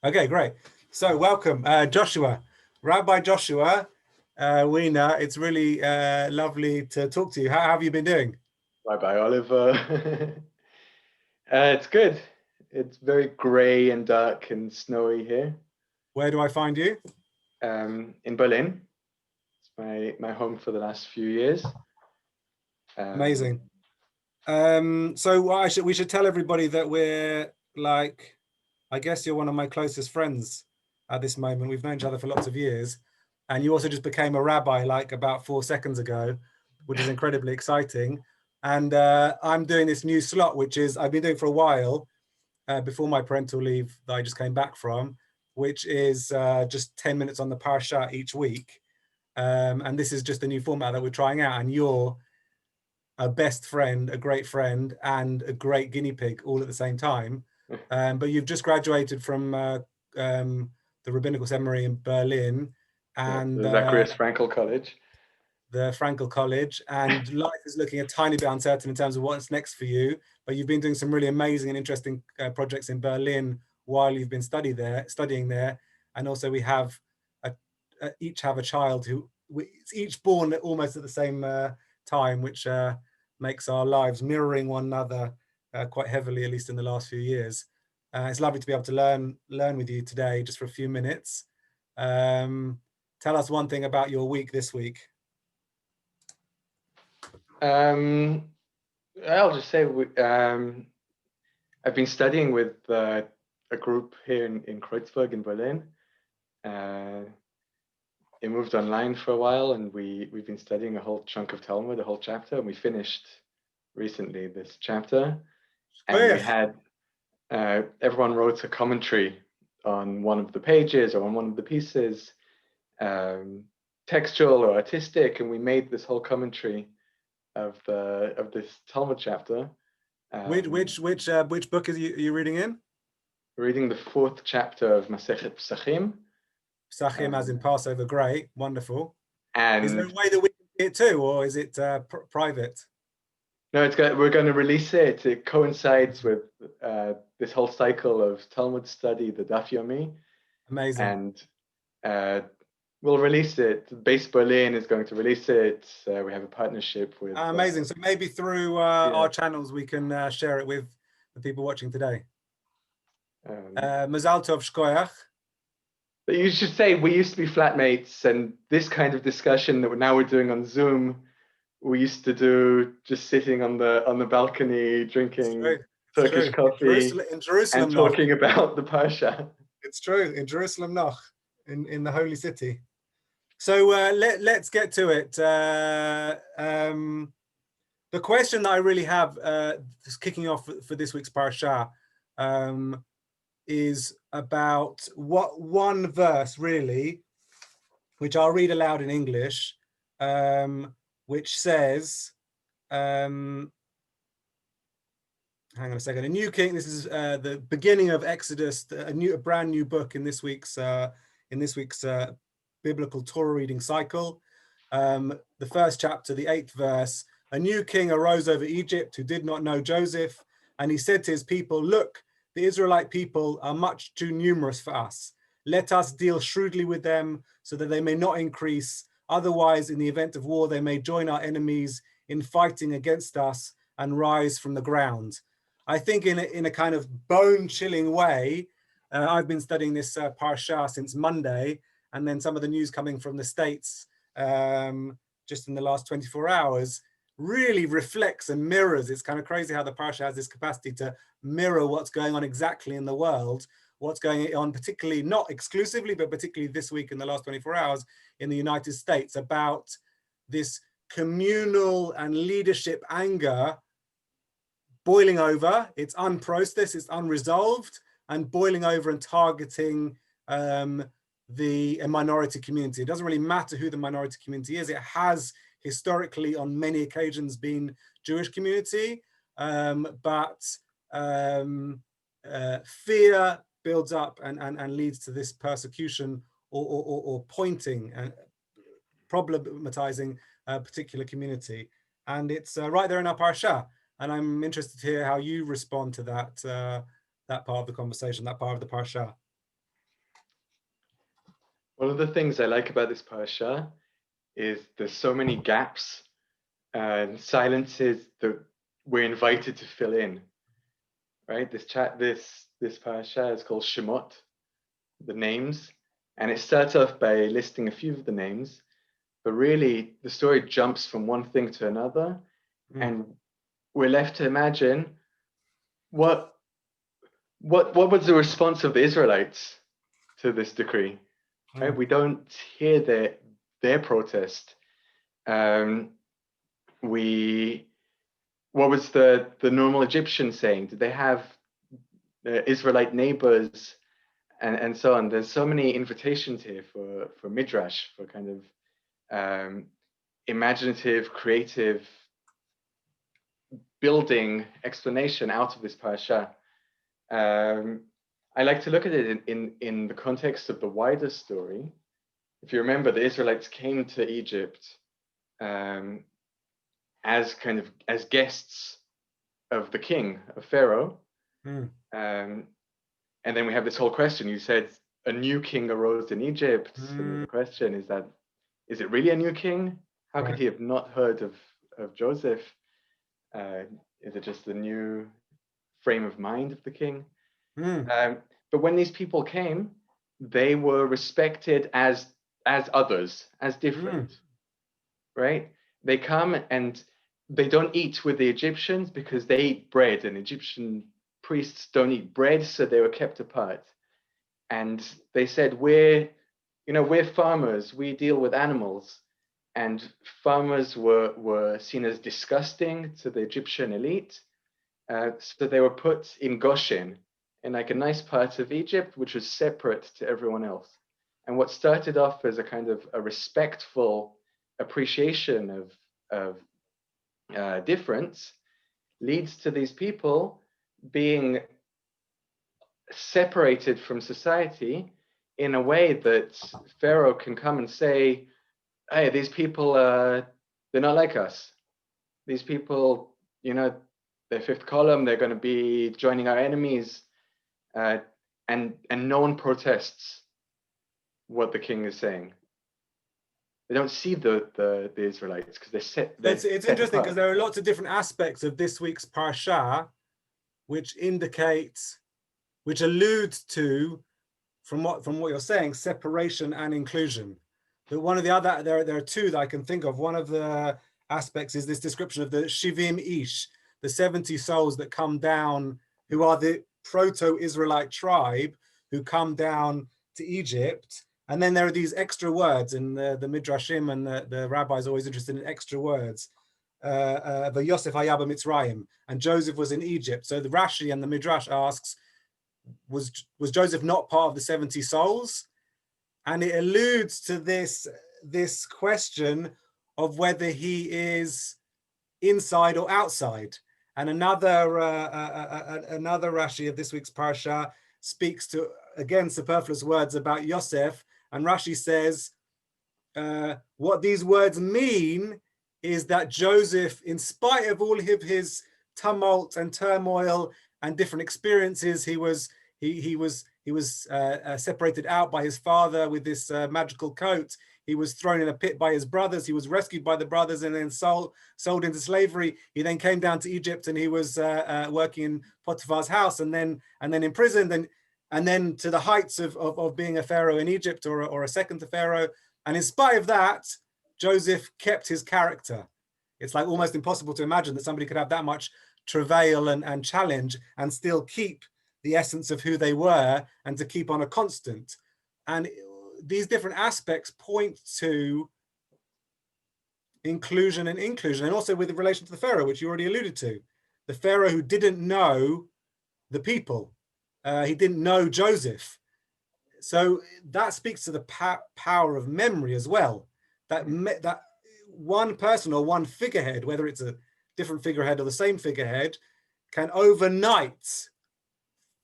Okay, great. So welcome, Joshua, Rabbi Joshua Weiner. It's really lovely to talk to you. How have you been doing? Bye, Oliver. It's good. It's very gray and dark and snowy here. Where do I find you? In Berlin. It's my home for the last few years. Amazing. So we should tell everybody that we're like, I guess you're one of my closest friends at this moment. We've known each other for lots of years, and you also just became a rabbi like about 4 seconds ago, which is incredibly exciting. And I'm doing this new slot, which is I've been doing for a while before my parental leave that I just came back from, which is just 10 minutes on the Parshat each week. And this is just a new format that we're trying out. And you're a best friend, a great friend, and a great guinea pig all at the same time. But you've just graduated from the Rabbinical Seminary in Berlin, and the Zacharias Frankel College. The Frankel College, and life is looking a tiny bit uncertain in terms of what's next for you. But you've been doing some really amazing and interesting projects in Berlin while you've been studying there. And also we have each have a child who it's each born almost at the same time, which makes our lives mirroring one another quite heavily, at least in the last few years. It's lovely to be able to learn with you today, just for a few minutes. Tell us one thing about your week this week. I'll just say I've been studying with a group here in Kreuzberg in Berlin. It moved online for a while, and we've been studying a whole chunk of Talmud, a whole chapter, and we finished recently this chapter. And we had everyone wrote a commentary on one of the pages or on one of the pieces, textual or artistic, and we made this whole commentary of this Talmud chapter. Which book are you reading in? We're reading the 4th chapter of Masechet Pesachim. Pesachim, as in Passover, great, wonderful. And is there a way that we can see it too, or is it private? No, we're going to release it. It coincides with this whole cycle of Talmud study, the Daf Yomi. Amazing. And we'll release it. Base Berlin is going to release it. We have a partnership with... amazing. So maybe through our channels, we can share it with the people watching today. Mazal Tov Shkoyach. But you should say, we used to be flatmates, and this kind of discussion that we're doing on Zoom, we used to do just sitting on the balcony, drinking Turkish coffee in Jerusalem and talking about the Parsha. It's true, in Jerusalem noch, in the holy city. So let's get to it. The question that I really have kicking off for this week's Parsha is about what one verse really, which I'll read aloud in English, which says, hang on a second, a new king. This is the beginning of Exodus, a brand new book in this week's biblical Torah reading cycle. The first chapter, the 8th verse, a new king arose over Egypt who did not know Joseph, and he said to his people, look, the Israelite people are much too numerous for us. Let us deal shrewdly with them so that they may not increase. Otherwise, in the event of war, they may join our enemies in fighting against us and rise from the ground. I think in a kind of bone-chilling way, I've been studying this Parsha since Monday, and then some of the news coming from the States just in the last 24 hours really reflects and mirrors. It's kind of crazy how the Parsha has this capacity to mirror what's going on exactly in the world, what's going on particularly, not exclusively, but particularly this week in the last 24 hours in the United States, about this communal and leadership anger boiling over. It's unprocessed, it's unresolved, and boiling over and targeting the minority community. It doesn't really matter who the minority community is. It has historically on many occasions been Jewish community, but fear builds up and leads to this persecution or pointing and problematizing a particular community. And it's right there in our Parsha. And I'm interested to hear how you respond to that, that part of the conversation, that part of the Parsha. One of the things I like about this Parsha is there's so many gaps and silences that we're invited to fill in. Right? This Parsha is called Shemot, the names, and it starts off by listing a few of the names, but really the story jumps from one thing to another, and we're left to imagine what was the response of the Israelites to this decree. Right? We don't hear their protest. What was the normal Egyptian saying? Did they have Israelite neighbors and so on? There's so many invitations here for midrash, for kind of imaginative, creative building explanation out of this parasha. I like to look at it in the context of the wider story. If you remember, the Israelites came to Egypt as guests of the king, of Pharaoh. And then we have this whole question. You said a new king arose in Egypt. And the question is it really a new king? How could he have not heard of Joseph? Is it just the new frame of mind of the king? But when these people came, they were respected as others, as different, right? They come and they don't eat with the Egyptians because they eat bread, and Egyptian priests don't eat bread, so they were kept apart. And they said, we're farmers, we deal with animals. And farmers were seen as disgusting to the Egyptian elite. So they were put in Goshen, in like a nice part of Egypt, which was separate to everyone else. And what started off as a kind of a respectful appreciation of difference leads to these people being separated from society in a way that Pharaoh can come and say, hey, these people, they're not like us. These people, they're fifth column, they're going to be joining our enemies. And no one protests what the king is saying. They don't see the Israelites because they're set. It's interesting because there are lots of different aspects of this week's Parsha which alludes to, from what you're saying, separation and inclusion. But one of the other, there are two that I can think of. One of the aspects is this description of the Shivim Ish, the 70 souls that come down, who are the proto-Israelite tribe who come down to Egypt. And then there are these extra words, and the Midrashim and the rabbis are always interested in extra words. The Yosef Hayab Mitzrayim, and Joseph was in Egypt. So the Rashi and the Midrash asks, was Joseph not part of the 70 souls? And it alludes to this question of whether he is inside or outside. And another Rashi of this week's Parsha speaks to, again, superfluous words about Yosef. And Rashi says, what these words mean is that Joseph, in spite of all of his tumult and turmoil and different experiences, he was separated out by his father with this magical coat. He was thrown in a pit by his brothers. He was rescued by the brothers and then sold into slavery. He then came down to Egypt and he was working in Potiphar's house and then imprisoned and then to the heights of being a pharaoh in Egypt or a second to Pharaoh. And in spite of that, Joseph kept his character. It's like almost impossible to imagine that somebody could have that much travail and challenge and still keep the essence of who they were and to keep on a constant. And these different aspects point to inclusion and inclusion, and also with relation to the Pharaoh, which you already alluded to. The Pharaoh who didn't know the people. He didn't know Joseph. So that speaks to the power of memory as well. That one person or one figurehead, whether it's a different figurehead or the same figurehead, can overnight,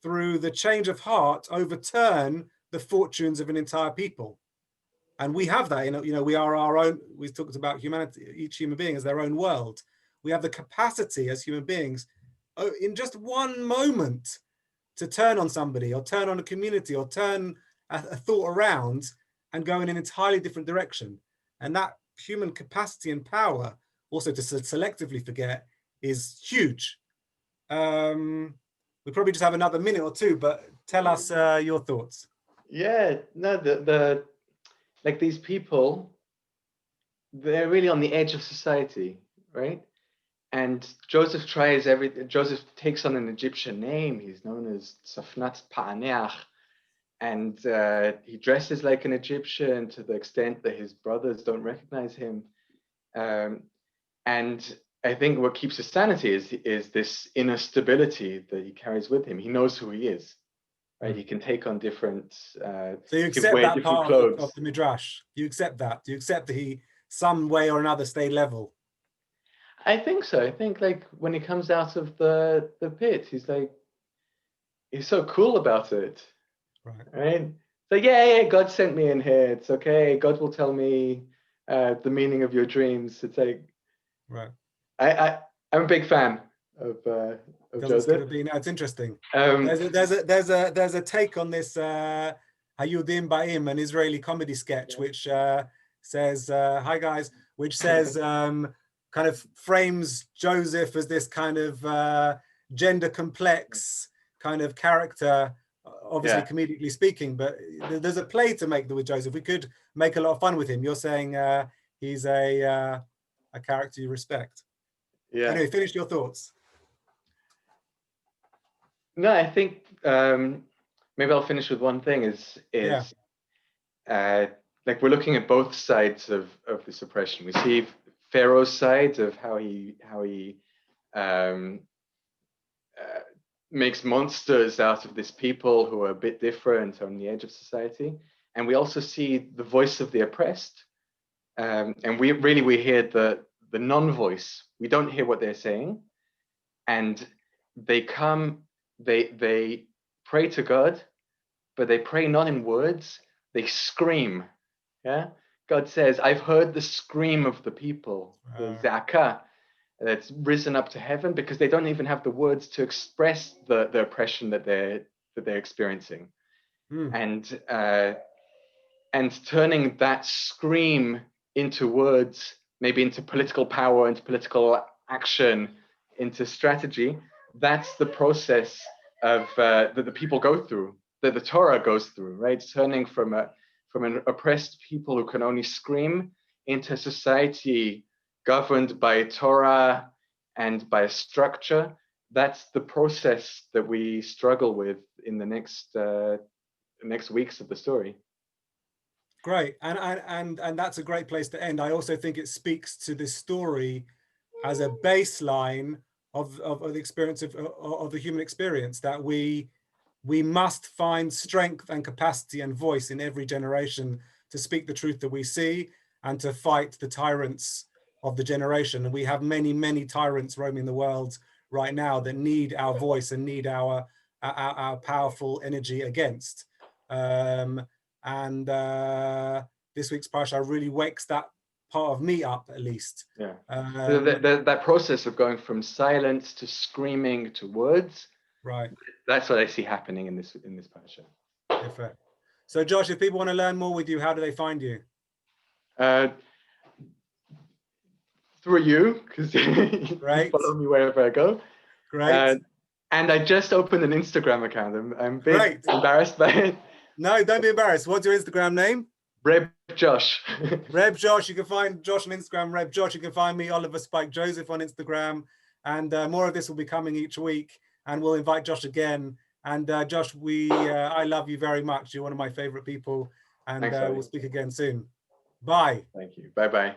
through the change of heart, overturn the fortunes of an entire people. And we have that, we are our own. We talked about humanity, each human being as their own world. we have the capacity as human beings in just one moment to turn on somebody or turn on a community or turn a thought around and go in an entirely different direction. And that human capacity and power also to selectively forget is huge. We probably just have another minute or two, but tell us your thoughts. Yeah, no, the like these people, they're really on the edge of society, right? And Joseph takes on an Egyptian name. He's known as Safnat Pa'aneach, and he dresses like an Egyptian to the extent that his brothers don't recognize him. And I think what keeps his sanity is this inner stability that he carries with him. He knows who he is, right? He can take on different. So you accept that part of the midrash. You accept that. You accept that he, some way or another, stayed level. I think so. I think like when he comes out of the pit, he's so cool about it, right? So yeah, God sent me in here. It's okay. God will tell me the meaning of your dreams. It's like, right. I'm a big fan of Joseph. It's interesting. There's a take on this Hayudim Ba'im, an Israeli comedy sketch, which says, "Hi guys," which says kind of frames Joseph as this kind of gender complex kind of character, obviously comedically speaking. But there's a play to make with Joseph. We could make a lot of fun with him. You're saying he's a character you respect. Yeah. Anyway, finish your thoughts. No, I think maybe I'll finish with one thing like we're looking at both sides of this oppression. We see Pharaoh's side of how he makes monsters out of this people who are a bit different on the edge of society. And we also see the voice of the oppressed. And we hear the non-voice. We don't hear what they're saying. And they pray to God, but they pray not in words, they scream. Yeah. God says, I've heard the scream of the people, the zaka that's risen up to heaven, because they don't even have the words to express the oppression that they're experiencing. And turning that scream into words, maybe into political power, into political action, into strategy. That's the process of that the people go through, that the Torah goes through, right? Turning from an oppressed people who can only scream into society governed by Torah and by a structure. That's the process that we struggle with in the next weeks of the story. Great, and that's a great place to end. I also think it speaks to this story as a baseline of the experience of the human experience, that we must find strength and capacity and voice in every generation to speak the truth that we see and to fight the tyrants of the generation. And we have many, many tyrants roaming the world right now that need our voice and need our powerful energy against. And this week's Parsha really wakes that part of me up, at least. Yeah. That process of going from silence to screaming to words. Right. That's what I see happening in this Parsha. Perfect. So, Josh, if people want to learn more with you, how do they find you? Through you, because you follow me wherever I go. Great. And I just opened an Instagram account. I'm a bit embarrassed by it. No, don't be embarrassed. What's your Instagram name? Reb Josh. Reb Josh. You can find Josh on Instagram, Reb Josh. You can find me, Oliver Spike Joseph, on Instagram. And more of this will be coming each week. And we'll invite Josh again. And Josh, I love you very much. You're one of my favorite people. And we'll speak again soon. Bye. Thank you. Bye-bye.